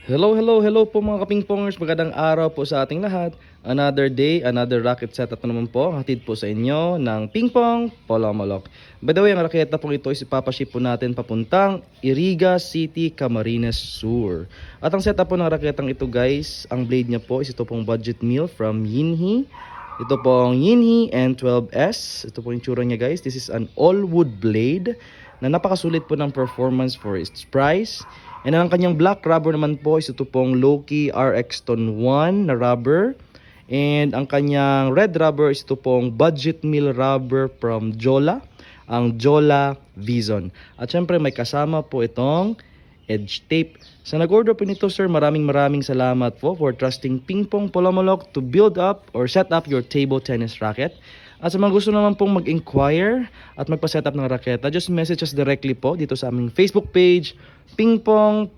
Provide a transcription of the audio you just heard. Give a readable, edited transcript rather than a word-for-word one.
Hello po mga kapingpongers. Magandang araw po sa ating lahat. Another day, another racket setup na naman po. Hatid po sa inyo ng Pingpong Polomolok. By the way, ang raketa po ito is ipapaship po natin papuntang Iriga City, Camarines Sur. At ang setup po ng raketang ito guys, ang blade niya po is ito pong budget mill from Yinhe. Ito pong Yinhe N12S. Ito po yung tsura niya guys. This is an all wood blade na napakasulit po ng performance for its price. And ang kanyang black rubber naman po is ito pong Loki RX Ton 1 na rubber. And ang kanyang red rubber is ito pong budget mill rubber from Jola, ang Jola Vison. At syempre may kasama po itong edge tape. Sa nag-order po nito sir, maraming salamat po for trusting Pingpong Polomolok to build up or set up your table tennis racket. At sa mga gusto naman pong mag-inquire at magpa-setup ng raketa, just message us directly po dito sa aming Facebook page, Pingpong